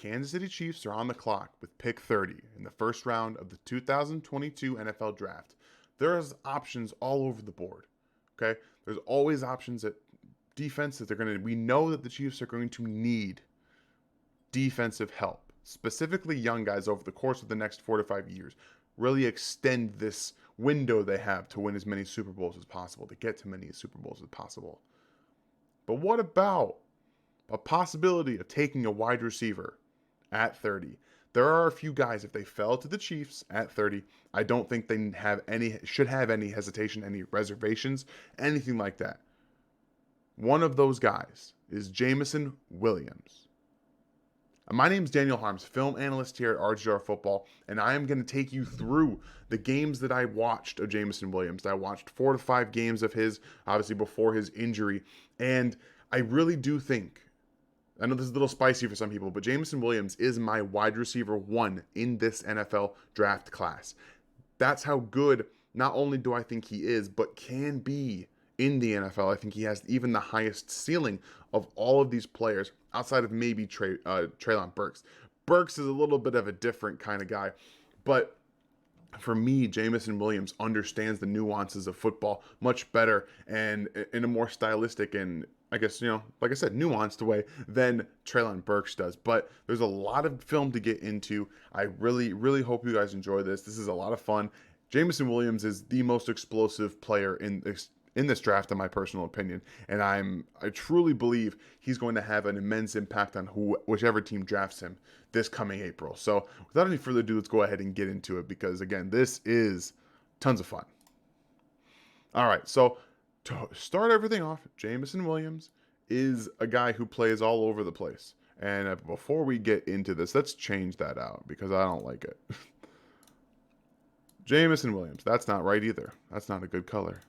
Kansas City Chiefs are on the clock with pick 30 in the first round of the 2022 NFL Draft. There's options all over the board. Okay? There's always options at defense that we know that the Chiefs are going to need defensive help, specifically young guys over the course of the next 4 to 5 years. Really extend this window they have to win as many Super Bowls as possible, to get to many Super Bowls as possible. But what about a possibility of taking a wide receiver at 30? There are a few guys, if they fell to the Chiefs at 30, I don't think they should have any hesitation, any reservations, anything like that. One of those guys is Jameson Williams. My name is Daniel Harms, film analyst here at RGR Football, and I am going to take you through the games that I watched of Jameson Williams. I watched 4 to 5 games of his, obviously before his injury, and I really do think, I know this is a little spicy for some people, but Jameson Williams is my wide receiver 1 in this NFL draft class. That's how good not only do I think he is, but can be in the NFL. I think he has even the highest ceiling of all of these players, outside of maybe Treylon Burks. Burks is a little bit of a different kind of guy, but for me, Jameson Williams understands the nuances of football much better and in a more stylistic and, I guess, like I said, nuanced way than Treylon Burks does. But there's a lot of film to get into. I really, really hope you guys enjoy this. This is a lot of fun. Jameson Williams is the most explosive player in this draft, in my personal opinion, and I truly believe he's going to have an immense impact on whichever team drafts him this coming April. So without any further ado, let's go ahead and get into it, because again, this is tons of fun. All right, so to start everything off, Jameson Williams is a guy who plays all over the place. And before we get into this, let's change that out because I don't like it. Jameson Williams, that's not right either. That's not a good color.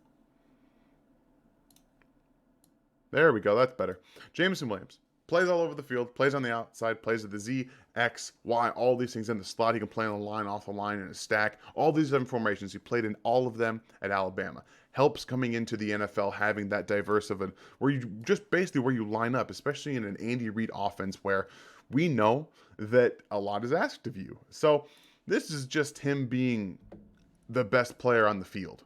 There we go. That's better. Jameson Williams plays all over the field, plays on the outside, plays at the Z, X, Y, all these things in the slot. He can play on the line, off the line, in a stack. All these different formations. He played in all of them at Alabama. Helps coming into the NFL having that diverse of where you line up, especially in an Andy Reid offense where we know that a lot is asked of you. So this is just him being the best player on the field.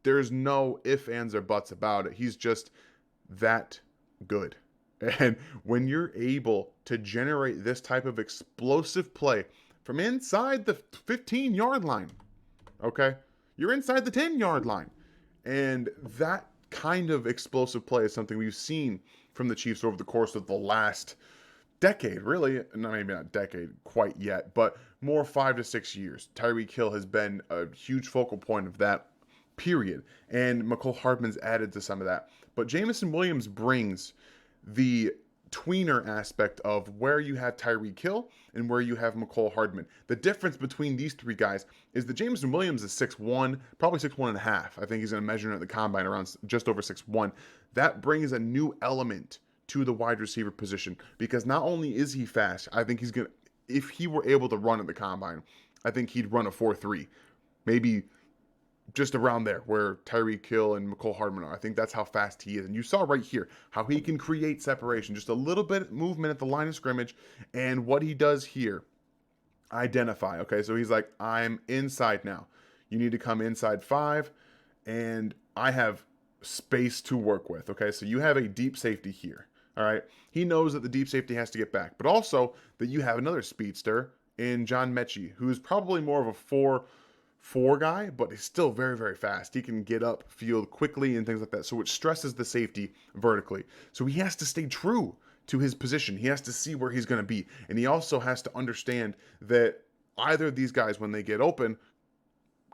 There's no ifs, ands, or buts about it. He's just that good. And when you're able to generate this type of explosive play from inside the 15-yard line, okay, you're inside the 10-yard line. And that kind of explosive play is something we've seen from the Chiefs over the course of the last decade, really. Maybe not decade quite yet, but more 5 to 6 years. Tyreek Hill has been a huge focal point of that period. And Mecole Hardman's added to some of that. But Jameson Williams brings the tweener aspect of where you have Tyreek Hill and where you have Mecole Hardman. The difference between these three guys is that Jameson Williams is 6'1", probably 6'1 and a half. I think he's going to measure at the combine around just over 6'1". That brings a new element to the wide receiver position because not only is he fast, I think if he were able to run at the combine, I think he'd run a 4.3, maybe just around there where Tyreek Hill and Mecole Hardman are. I think that's how fast he is. And you saw right here how he can create separation, just a little bit of movement at the line of scrimmage. And what he does here, identify. Okay, so he's like, I'm inside now. You need to come inside 5, and I have space to work with. Okay, so you have a deep safety here. All right, he knows that the deep safety has to get back, but also that you have another speedster in John Mechie, who's probably more of a 4 guy, but he's still very, very fast. He can get up field quickly and things like that. So it stresses the safety vertically. So he has to stay true to his position. He has to see where he's going to be. And he also has to understand that either of these guys, when they get open,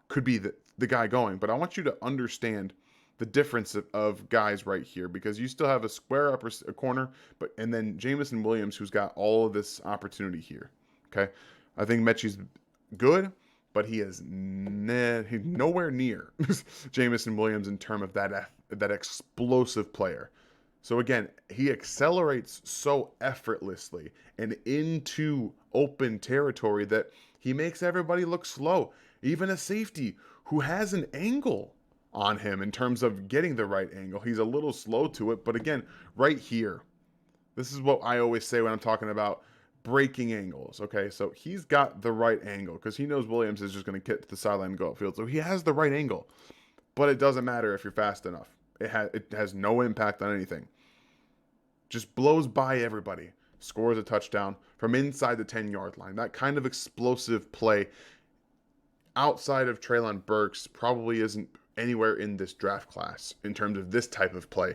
could be the guy going. But I want you to understand the difference of guys right here, because you still have a square upper corner, and then Jameson Williams, who's got all of this opportunity here. Okay, I think Mechie's good, but he is he's nowhere near Jameson Williams in terms of that explosive player. So again, he accelerates so effortlessly and into open territory that he makes everybody look slow. Even a safety who has an angle on him in terms of getting the right angle, he's a little slow to it. But again, right here, this is what I always say when I'm talking about breaking angles. Okay, so he's got the right angle because he knows Williams is just going to get to the sideline and go upfield. So he has the right angle, but it doesn't matter if you're fast enough. It has no impact on anything. Just blows by everybody, scores a touchdown from inside the 10-yard line. That kind of explosive play outside of Treylon Burks probably isn't anywhere in this draft class in terms of this type of play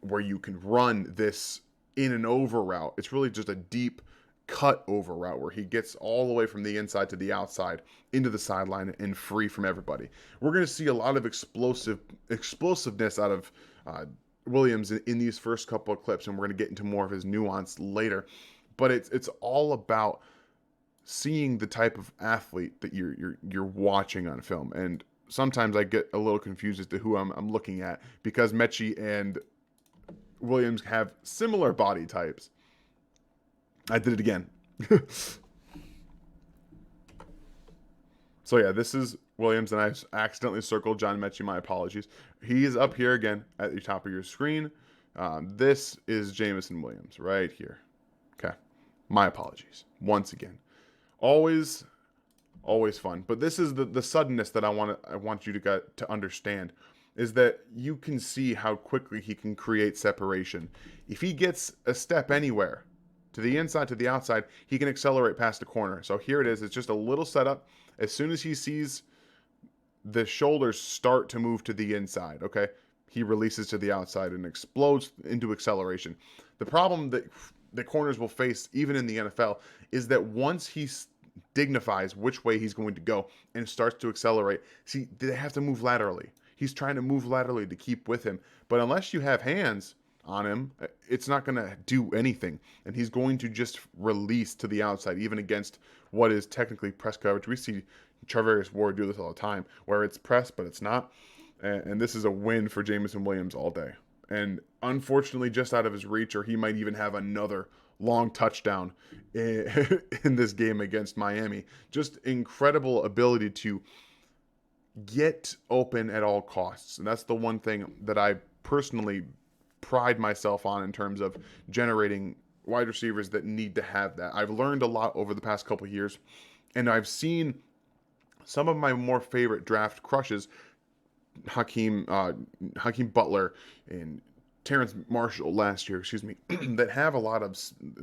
where you can run this in and over route. It's really just a deep cut over route where he gets all the way from the inside to the outside into the sideline and free from everybody. We're going to see a lot of explosiveness out of Williams in these first couple of clips, and we're going to get into more of his nuance later. But it's all about seeing the type of athlete that you're watching on film. And sometimes I get a little confused as to who I'm looking at because Mechie and Williams have similar body types. I did it again. So yeah, this is Williams, and I accidentally circled John Mechie. My apologies. He is up here again at the top of your screen. This is Jameson Williams right here. Okay, my apologies once again. Always fun. But this is the suddenness that I want you to understand is that you can see how quickly he can create separation. If he gets a step anywhere, to the inside, to the outside, he can accelerate past the corner. So here it is. It's just a little setup. As soon as he sees the shoulders start to move to the inside, okay, he releases to the outside and explodes into acceleration. The problem that the corners will face, even in the NFL, is that once he dignifies which way he's going to go and starts to accelerate, see, they have to move laterally. He's trying to move laterally to keep with him. But unless you have hands on him, it's not going to do anything. And he's going to just release to the outside, even against what is technically press coverage. We see Charvarius Ward do this all the time, where it's press, but it's not. And this is a win for Jameson Williams all day. And unfortunately, just out of his reach, or he might even have another long touchdown in this game against Miami. Just incredible ability to get open at all costs. And that's the one thing that I personally pride myself on in terms of generating wide receivers that need to have that. I've learned a lot over the past couple of years, and I've seen some of my more favorite draft crushes, Hakeem Butler and Terrence Marshall last year, that have a lot of,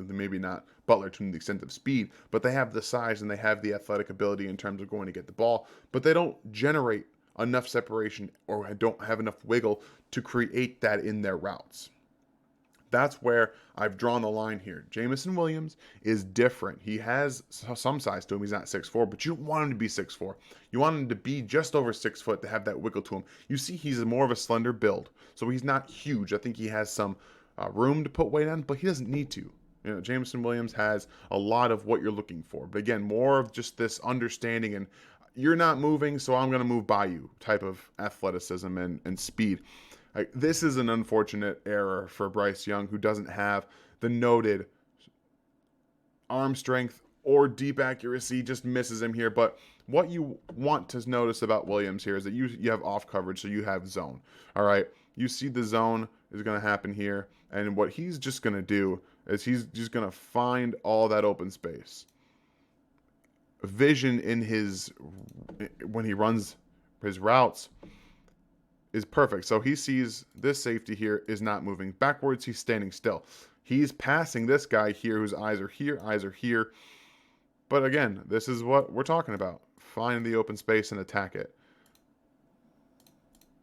maybe not Butler to the extent of speed, but they have the size and they have the athletic ability in terms of going to get the ball, but they don't generate enough separation or don't have enough wiggle to create that in their routes. That's where I've drawn the line here. Jameson Williams is different. He has some size to him. He's not 6'4", but you don't want him to be 6'4". You want him to be just over 6 foot to have that wiggle to him. You see he's more of a slender build, so he's not huge. I think he has some room to put weight on, but he doesn't need to. You know, Jameson Williams has a lot of what you're looking for. But again, more of just this understanding and you're not moving, so I'm going to move by you type of athleticism and speed. This is an unfortunate error for Bryce Young, who doesn't have the noted arm strength or deep accuracy, just misses him here. But what you want to notice about Williams here is that you have off coverage, so you have zone. All right, you see the zone is going to happen here, and what he's just going to do is he's just going to find all that open space. Vision when he runs his routes is perfect. So he sees this safety here is not moving backwards. He's standing still. He's passing this guy here whose eyes are here. But again, this is what we're talking about. Find the open space and attack it.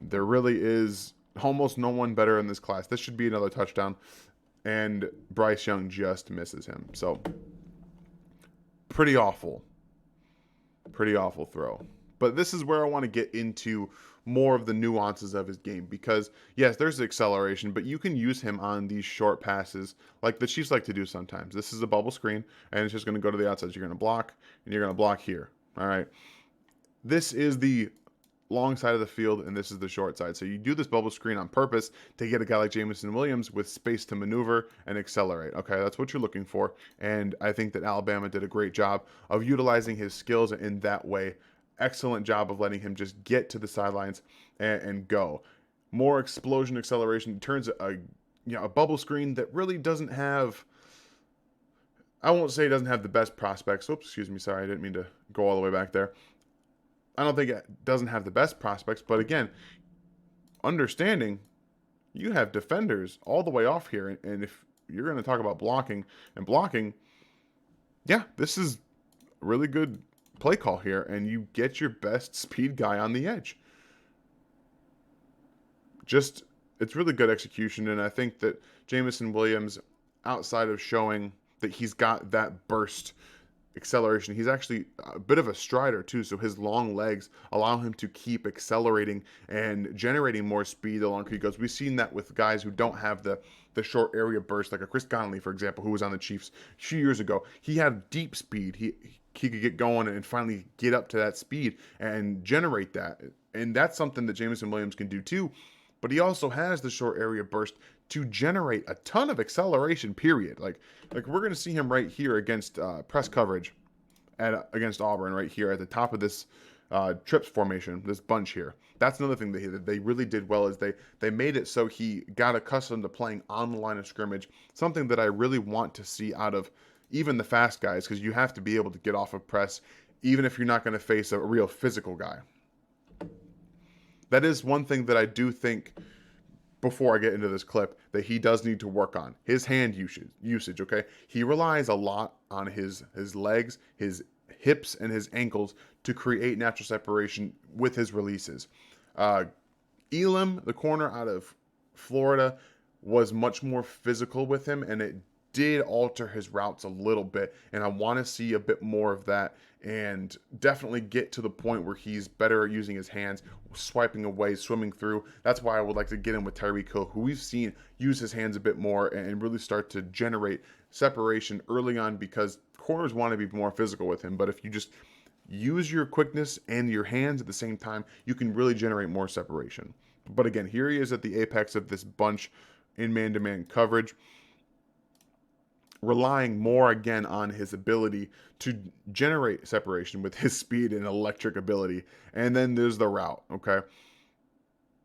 There really is almost no one better in this class. This should be another touchdown. And Bryce Young just misses him. So pretty awful throw. But this is where I want to get into more of the nuances of his game, because yes, there's acceleration, but you can use him on these short passes like the Chiefs like to do sometimes. This is a bubble screen, and it's just going to go to the outside. You're going to block, and you're going to block here. All right. This is the long side of the field, and this is the short side. So you do this bubble screen on purpose to get a guy like Jameson Williams with space to maneuver and accelerate. Okay, that's what you're looking for, and I think that Alabama did a great job of utilizing his skills in that way. Excellent job of letting him just get to the sidelines and go. More explosion acceleration turns a bubble screen that really doesn't have I won't say he doesn't have the best prospects. Oops, excuse me. Sorry, I didn't mean to go all the way back there. I don't think it doesn't have the best prospects, but again, understanding you have defenders all the way off here, and if you're going to talk about blocking, yeah, this is a really good play call here, and you get your best speed guy on the edge. Just, it's really good execution, and I think that Jameson Williams, outside of showing that he's got that burst acceleration, he's actually a bit of a strider too, so his long legs allow him to keep accelerating and generating more speed the longer he goes. We've seen that with guys who don't have the short area burst, like a Chris Conley, for example, who was on the Chiefs a few years ago. He had deep speed. He could get going and finally get up to that speed and generate that. And that's something that Jameson Williams can do too. But he also has the short area burst to generate a ton of acceleration, period. Like we're going to see him right here against press coverage against Auburn right here at the top of this trips formation, this bunch here. That's another thing that they really did well, is they made it so he got accustomed to playing on the line of scrimmage, something that I really want to see out of even the fast guys, because you have to be able to get off of press even if you're not going to face a real physical guy. That is one thing that I do think, before I get into this clip, that he does need to work on. His hand usage, okay? He relies a lot on his legs, his hips, and his ankles to create natural separation with his releases. Elam, the corner out of Florida, was much more physical with him, and it did alter his routes a little bit, and I want to see a bit more of that, and definitely get to the point where he's better at using his hands, swiping away, swimming through. That's why I would like to get him with Tyreek Hill, who we've seen use his hands a bit more and really start to generate separation early on, because corners want to be more physical with him. But if you just use your quickness and your hands at the same time, you can really generate more separation. But again, here he is at the apex of this bunch in man-to-man coverage, relying more again on his ability to generate separation with his speed and electric ability. And then there's the route, okay?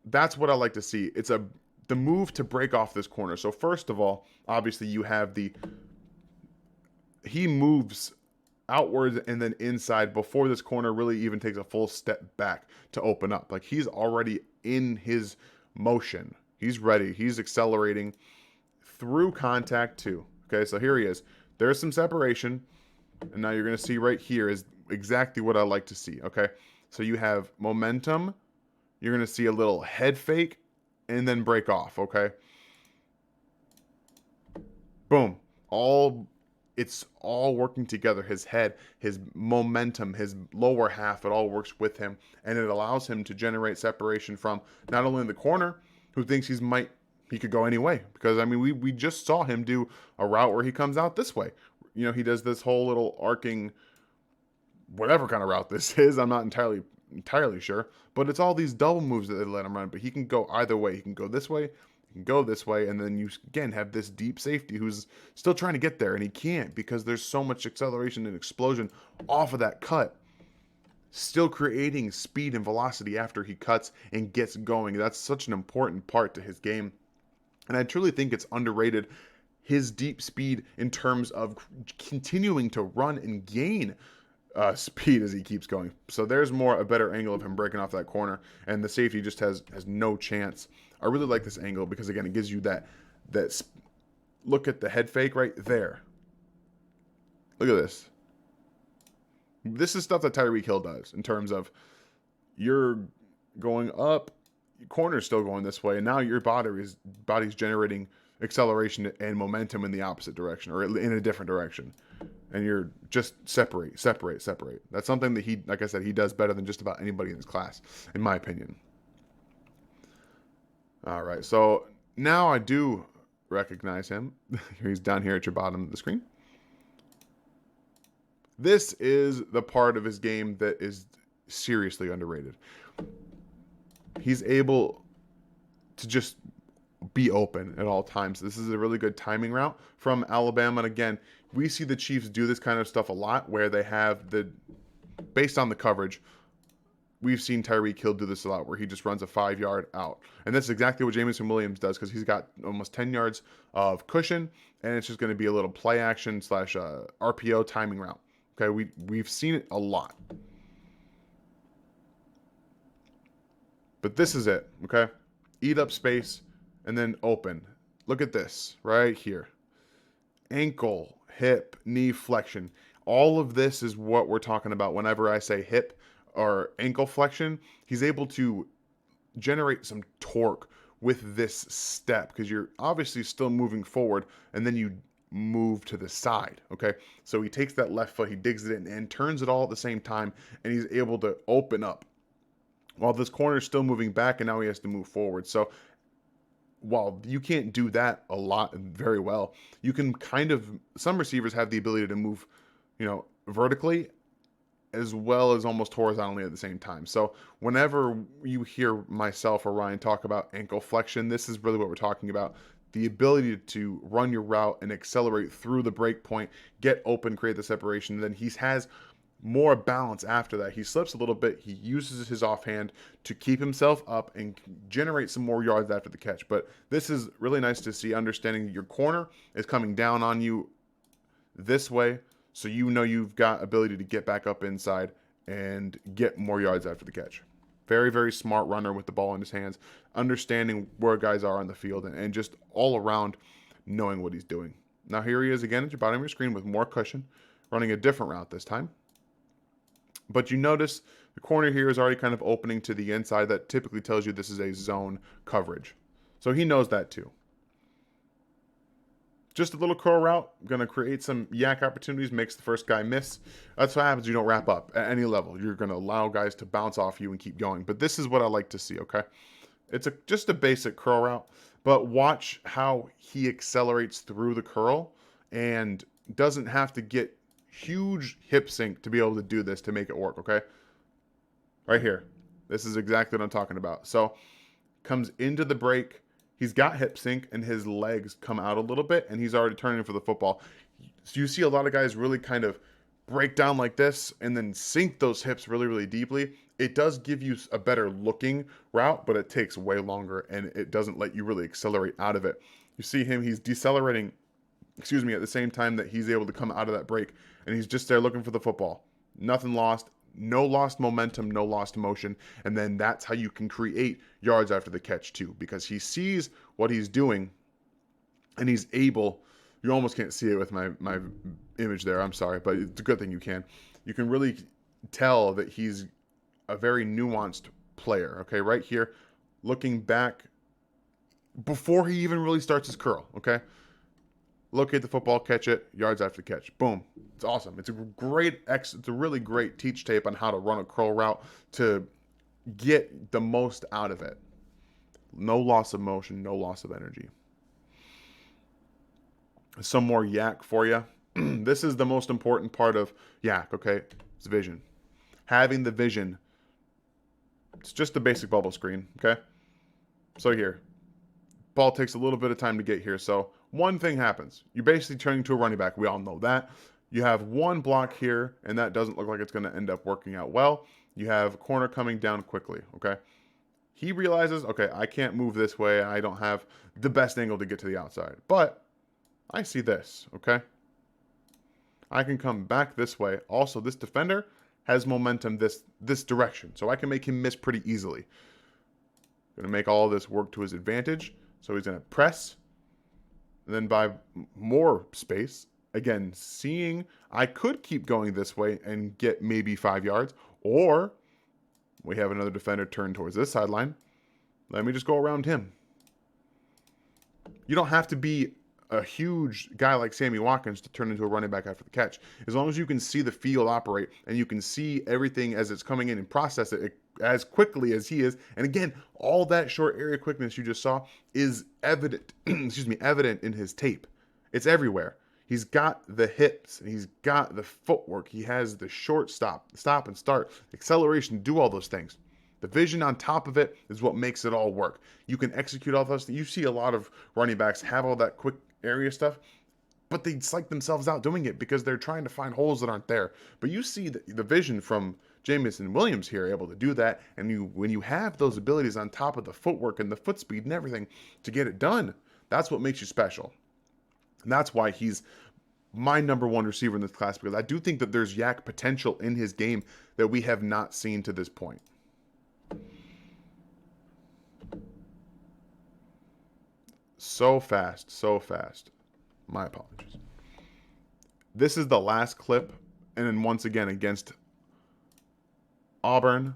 That's what I like to see. It's the move to break off this corner. So first of all, obviously you have he moves outwards and then inside before this corner really even takes a full step back to open up. Like, he's already in his motion. He's ready. He's accelerating through contact too. Okay, so here he is. There's some separation. And now you're going to see right here is exactly what I like to see. Okay, so you have momentum. You're going to see a little head fake and then break off. Okay, boom. It's all working together. His head, his momentum, his lower half, it all works with him. And it allows him to generate separation from not only the corner, who thinks he could go any way. Because, I mean, we just saw him do a route where he comes out this way. You know, he does this whole little arcing, whatever kind of route this is. I'm not entirely sure. But it's all these double moves that they let him run. But he can go either way. He can go this way, he can go this way. And then you, again, have this deep safety who's still trying to get there. And he can't, because there's so much acceleration and explosion off of that cut. Still creating speed and velocity after he cuts and gets going. That's such an important part to his game. And I truly think it's underrated, his deep speed, in terms of continuing to run and gain speed as he keeps going. So there's a better angle of him breaking off that corner, and the safety just has no chance. I really like this angle because, again, it gives you that look at the head fake right there. Look at this. This is stuff that Tyreek Hill does, in terms of you're going up, your corner's still going this way, and now your body's generating acceleration and momentum in the opposite direction, or in a different direction. And you're just separate. That's something that he, like I said, he does better than just about anybody in his class, in my opinion. All right, so now I do recognize him. He's down here at your bottom of the screen. This is the part of his game that is seriously underrated. He's able to just be open at all times. This is a really good timing route from Alabama. And again, we see the Chiefs do this kind of stuff a lot, where they have based on the coverage, we've seen Tyreek Hill do this a lot, where he just runs a 5 yard out. And that's exactly what Jameson Williams does, because he's got almost 10 yards of cushion, and it's just going to be a little play action slash RPO timing route. Okay, we've seen it a lot. But this is it, okay? Eat up space and then open. Look at this right here. Ankle, hip, knee flexion. All of this is what we're talking about whenever I say hip or ankle flexion. He's able to generate some torque with this step, because you're obviously still moving forward and then you move to the side, okay? So he takes that left foot, he digs it in and turns it all at the same time, and he's able to open up while this corner is still moving back, and now he has to move forward. So while you can't do that a lot very well, you can kind of, some receivers have the ability to move, vertically as well as almost horizontally at the same time. So whenever you hear myself or Ryan talk about ankle flexion, this is really what we're talking about. The ability to run your route and accelerate through the break point, get open, create the separation. And then he has more balance after that. He slips a little bit. He uses his offhand to keep himself up and generate some more yards after the catch. But this is really nice to see, understanding that your corner is coming down on you this way, so you've got ability to get back up inside and get more yards after the catch. Very, very smart runner with the ball in his hands, understanding where guys are on the field, and just all around knowing what he's doing. Now here he is again at your bottom of your screen with more cushion, running a different route this time. But you notice the corner here is already kind of opening to the inside. That typically tells you this is a zone coverage. So he knows that too. Just a little curl route, going to create some yak opportunities, makes the first guy miss. That's what happens. You don't wrap up at any level. You're going to allow guys to bounce off you and keep going. But this is what I like to see, okay? It's just a basic curl route, but watch how he accelerates through the curl and doesn't have to get huge hip sync to be able to do this, to make it work, okay? Right here. This is exactly what I'm talking about. So comes into the break. He's got hip sync and his legs come out a little bit and he's already turning for the football. So you see a lot of guys really kind of break down like this and then sink those hips really, really deeply. It does give you a better looking route, but it takes way longer and it doesn't let you really accelerate out of it. You see him, he's decelerating, at the same time that he's able to come out of that break, and he's just there looking for the football. Nothing lost, no lost momentum, no lost motion, and then that's how you can create yards after the catch too, because he sees what he's doing and he's able, you almost can't see it with my image there, I'm sorry, but it's a good thing you can really tell that he's a very nuanced player, okay? Right here, looking back before he even really starts his curl, okay? Locate the football, catch it, yards after the catch. Boom. It's awesome. It's a really great teach tape on how to run a curl route to get the most out of it. No loss of motion, no loss of energy. Some more yak for you. This is the most important part of yak, okay? It's vision. Having the vision. It's just the basic bubble screen, okay? So here. Ball takes a little bit of time to get here, so one thing happens. You're basically turning to a running back. We all know that. You have one block here, and that doesn't look like it's going to end up working out well. You have a corner coming down quickly, okay? He realizes, okay, I can't move this way. I don't have the best angle to get to the outside. But I see this, okay? I can come back this way. Also, this defender has momentum this direction, so I can make him miss pretty easily. Going to make all of this work to his advantage. So he's going to press, and then by more space, again, seeing I could keep going this way and get maybe 5 yards, or we have another defender turn towards this sideline. Let me just go around him. You don't have to be a huge guy like Sammy Watkins to turn into a running back after the catch. As long as you can see the field operate and you can see everything as it's coming in and process it as quickly as he is. And again, all that short area quickness you just saw is evident, evident in his tape. It's everywhere. He's got the hips, and he's got the footwork. He has the short stop and start, acceleration, do all those things. The vision on top of it is what makes it all work. You can execute all those things. You see a lot of running backs have all that quick area stuff, but they psych themselves out doing it because they're trying to find holes that aren't there. But you see the vision from Jameson Williams here able to do that, and when you have those abilities on top of the footwork and the foot speed and everything to get it done, that's what makes you special. And that's why he's my number one receiver in this class, because I do think that there's yak potential in his game that we have not seen to this point. So fast, so fast. My apologies. This is the last clip, and then once again against Auburn,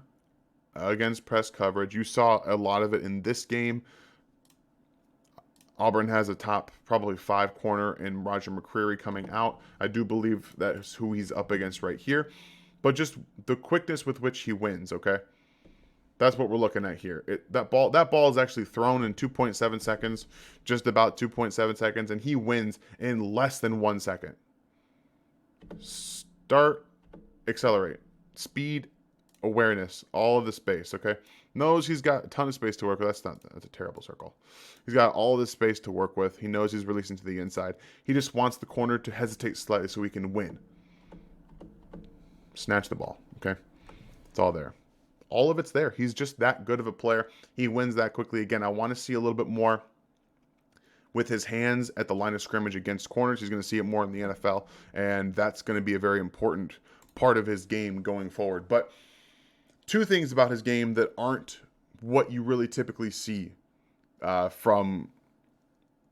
against press coverage. You saw a lot of it in this game. Auburn has a top probably 5 corner in Roger McCreary coming out. I do believe that's who he's up against right here. But just the quickness with which he wins, okay? That's what we're looking at here. That ball is actually thrown in 2.7 seconds, just about 2.7 seconds, and he wins in less than 1 second. Start, accelerate, speed, awareness, all of the space, okay? Knows he's got a ton of space to work with. That's a terrible circle. He's got all this space to work with. He knows he's releasing to the inside. He just wants the corner to hesitate slightly so he can win. Snatch the ball, okay? It's all there. All of it's there. He's just that good of a player. He wins that quickly. Again, I want to see a little bit more with his hands at the line of scrimmage against corners. He's going to see it more in the NFL, and that's going to be a very important part of his game going forward. But two things about his game that aren't what you really typically see from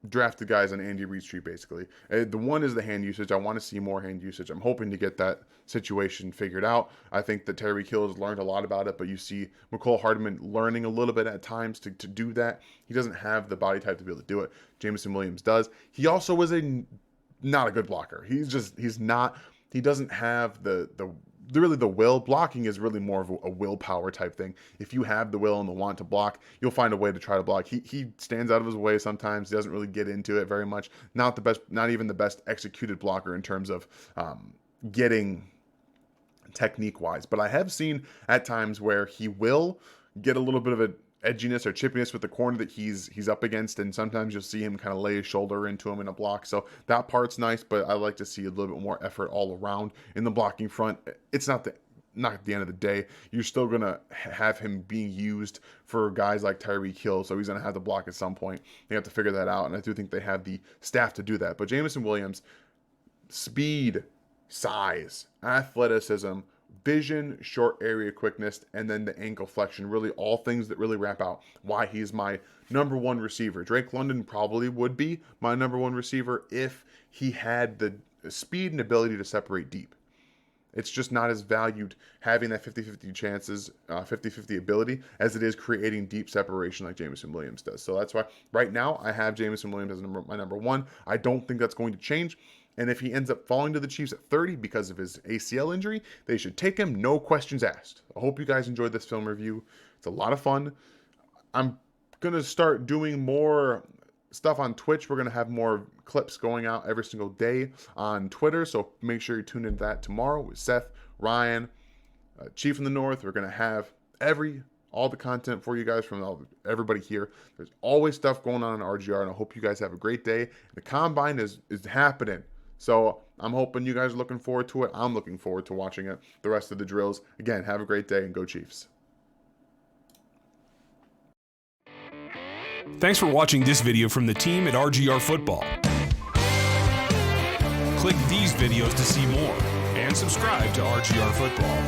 drafted guys on Andy Reid's tree, basically. The one is the hand usage. I want to see more hand usage. I'm hoping to get that situation figured out. I think that Tyreek Hill has learned a lot about it, but you see McCole Hardman learning a little bit at times to do that. He doesn't have the body type to be able to do it. Jameson Williams does. He also was not a good blocker. He doesn't have the will. Blocking is really more of a willpower type thing. If you have the will and the want to block, you'll find a way to try to block. He stands out of his way sometimes. He doesn't really get into it very much. Not even the best executed blocker in terms of getting technique wise. But I have seen at times where he will get a little bit of a edginess or chippiness with the corner that he's up against, and sometimes you'll see him kind of lay his shoulder into him in a block. So that part's nice, but I like to see a little bit more effort all around in the blocking front. It's not at the end of the day. You're still going to have him being used for guys like Tyreek Hill, so he's going to have to block at some point. They have to figure that out, and I do think they have the staff to do that. But Jameson Williams, speed, size, athleticism, vision, short area quickness, and then the ankle flexion, really all things that really wrap out why he's my number one receiver. Drake London probably would be my number one receiver if he had the speed and ability to separate deep. It's just not as valued having that 50-50 chances, 50-50 ability as it is creating deep separation like Jameson Williams does. So that's why right now I have Jameson Williams as my number one. I don't think that's going to change. And if he ends up falling to the Chiefs at 30 because of his ACL injury, they should take him, no questions asked. I hope you guys enjoyed this film review. It's a lot of fun. I'm going to start doing more stuff on Twitch. We're going to have more clips going out every single day on Twitter, so make sure you tune into that tomorrow with Seth, Ryan, Chief in the North. We're going to have all the content for you guys from everybody here. There's always stuff going on in RGR, and I hope you guys have a great day. The Combine is happening. So I'm hoping you guys are looking forward to it. I'm looking forward to watching it, the rest of the drills. Again, have a great day and go Chiefs. Thanks for watching this video from the team at RGR Football. Click these videos to see more and subscribe to RGR Football.